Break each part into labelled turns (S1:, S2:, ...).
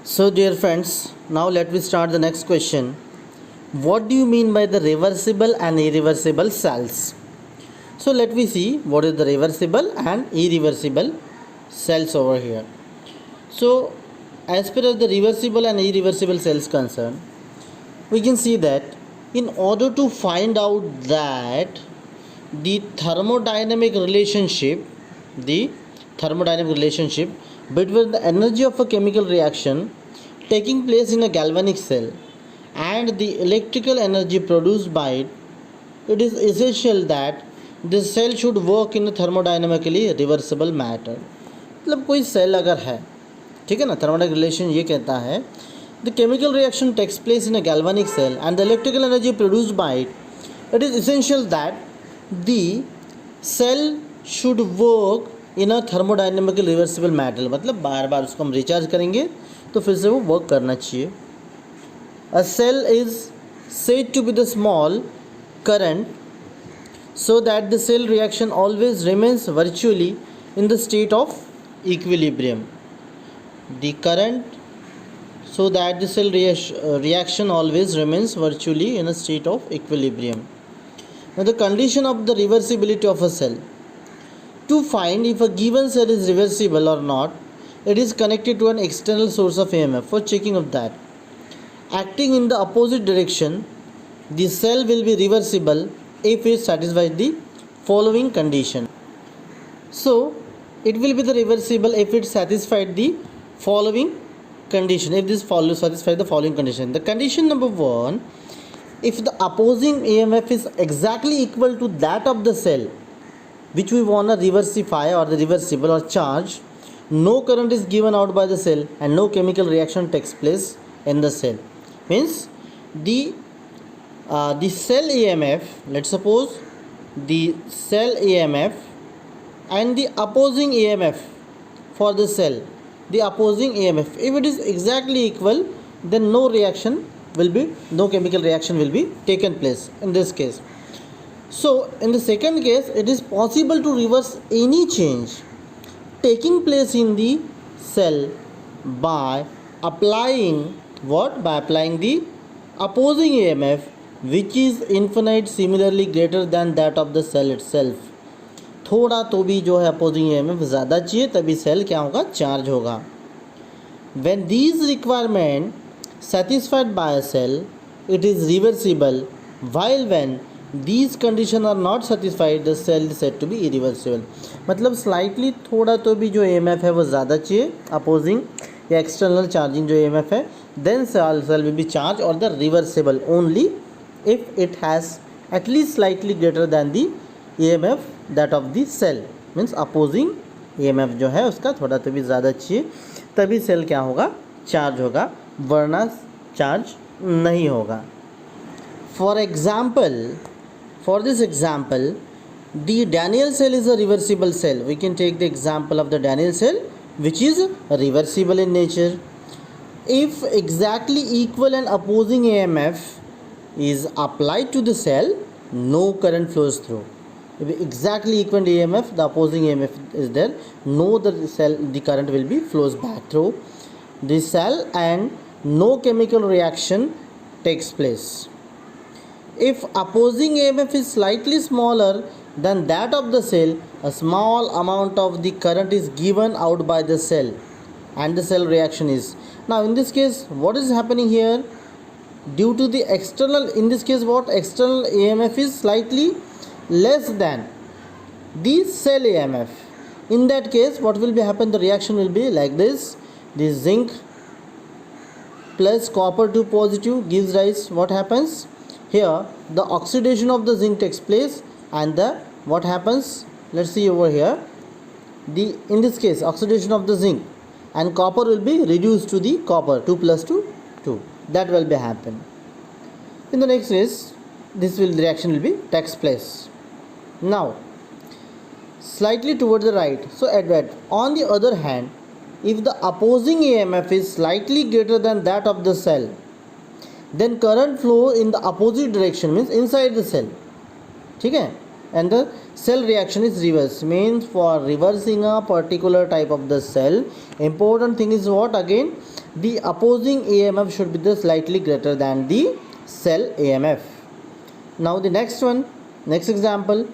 S1: So, dear friends, now let me start the next question. What do you mean by the reversible and irreversible cells? So, let me see what is the reversible and irreversible cells over here. So, as per as the reversible and irreversible cells concerned, we can see that in order to find out that the thermodynamic relationship, the thermodynamic relationship between the energy of a chemical reaction taking place in a galvanic cell and the electrical energy produced by it, it is essential that the cell should work in a thermodynamically reversible manner. मतलब कोई cell अगर है, ठीक है ना, thermodynamic relation ये कहता है the chemical reaction takes place in a galvanic cell and the electrical energy produced by it, it is essential that the cell should work in a thermodynamical reversible matter. मतलब बार बार उसको हम recharge करेंगे तो फिर से वो वर्क करना चाहिए. A cell is said to be the small current so that the cell reaction always remains virtually in the state of equilibrium. The current so that the cell reaction always remains virtually in a state of equilibrium. Now the condition of the reversibility of a cell. To find if a given cell is reversible or not, it is connected to an external source of EMF for checking of that. Acting in the opposite direction, the cell will be reversible if it satisfies the following condition. So, it will be the reversible if it satisfied the following condition. If this satisfies the following condition. The condition number 1, if the opposing EMF is exactly equal to that of the cell which we want to reversify or the reversible or charge, no current is given out by the cell and no chemical reaction takes place in the cell. Means the cell EMF, let's suppose the cell EMF and the opposing EMF for the cell, the opposing EMF, if it is exactly equal, then no chemical reaction will be taken place in this case. So in the second case, it is possible to reverse any change taking place in the cell by applying what? By applying the opposing EMF which is infinite similarly greater than that of the cell itself. थोड़ा तो भी जो है opposing EMF ज़्यादा चाहिए तभी cell क्या होगा? चार्ज होगा. When these requirement satisfied by a cell, it is reversible, while when these condition are not satisfied, the cell is said to be irreversible. मतलब स्लाइटली थोड़ा तो भी जो EMF है वो ज़्यादा चाहिए अपोजिंग या एक्सटर्नल चार्जिंग जो EMF है, then cell will be charged or the reversible only if it has at least slightly greater than the EMF that of the cell. Means opposing EMF जो है उसका थोड़ा तो भी ज़्यादा चाहिए तभी सेल क्या होगा? चार्ज होगा, वरना चार्ज नहीं होगा. For this example, the Daniell cell is a reversible cell. We can take the example of the Daniell cell which is reversible in nature. If exactly equal and opposing EMF is applied to the cell, no current flows through. If exactly equal EMF, the opposing EMF is there, the current will be flows back through the cell and no chemical reaction takes place. If opposing EMF is slightly smaller than that of the cell, a small amount of the current is given out by the cell and the cell reaction is. Now in this case, what is happening here? Due to the external, in this case what? External EMF is slightly less than the cell EMF. In that case, what will be happen? The reaction will be like this. The zinc plus copper 2 positive gives rise, what happens? Here the oxidation of the zinc takes place and what happens? Let's see over here. In this case oxidation of the zinc and copper will be reduced to the copper 2 plus 2 2. That will be happen. In the next case, the reaction will be takes place. Now slightly towards the right. So on the other hand, if the opposing EMF is slightly greater than that of the cell, then current flow in the opposite direction, means inside the cell. ठीक है? And the cell reaction is reverse. Means for reversing a particular type of the cell, important thing is what? Again, the opposing EMF should be the slightly greater than the cell EMF. Now the next example,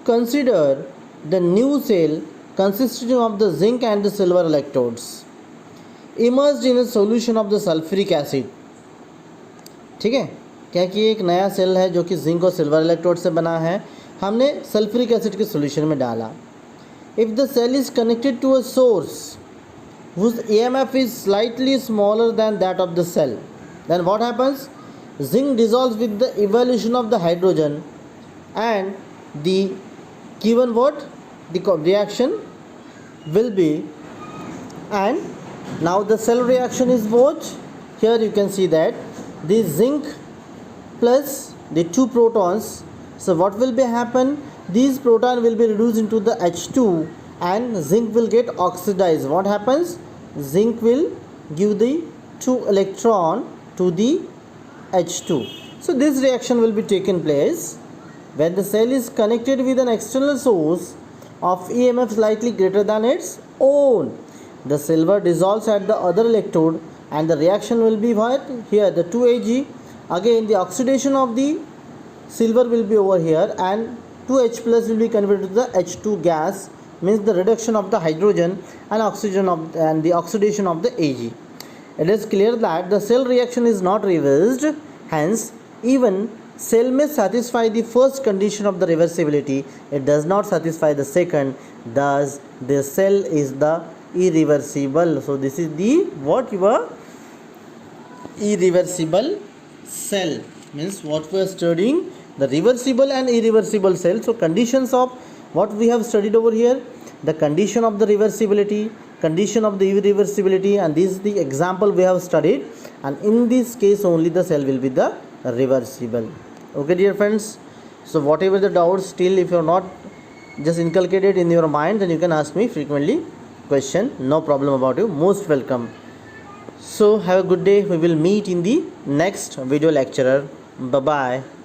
S1: consider the new cell consisting of the zinc and the silver electrodes immersed in a solution of the sulfuric acid. ठीक है, क्या कि एक नया cell है जो कि zinc और सिल्वर इलेक्ट्रोड से बना है, हमने सल्फ्यूरिक एसिड के सॉल्यूशन में डाला. If the cell is connected to a source whose EMF is slightly smaller than that of the cell, then what happens? Zinc dissolves with the evolution of the hydrogen and the given what? The reaction will be, and now the cell reaction is what? Here you can see that the zinc plus the two protons. So what will be happen? These proton will be reduced into the H2 and zinc will get oxidized. What happens? Zinc will give the 2 electron to the H2. So this reaction will be taken place when the cell is connected with an external source of EMF slightly greater than its own. The silver dissolves at the other electrode and the reaction will be what? Here the 2Ag. Again the oxidation of the silver will be over here and 2H plus will be converted to the H2 gas, means the reduction of the hydrogen and oxygen and the oxidation of the Ag. It is clear that the cell reaction is not reversed, hence even cell may satisfy the first condition of the reversibility, it does not satisfy the second, thus the cell is the irreversible. So this is the what your irreversible cell, means what we are studying, the reversible and irreversible cell. So conditions of what we have studied over here, the condition of the reversibility, condition of the irreversibility, and this is the example we have studied, and in this case only the cell will be the reversible. Okay dear friends, so whatever the doubts, still if you are not just inculcated in your mind, then you can ask me frequently question, no problem about you, most welcome. So have a good day, we will meet in the next video lecturer. Bye bye.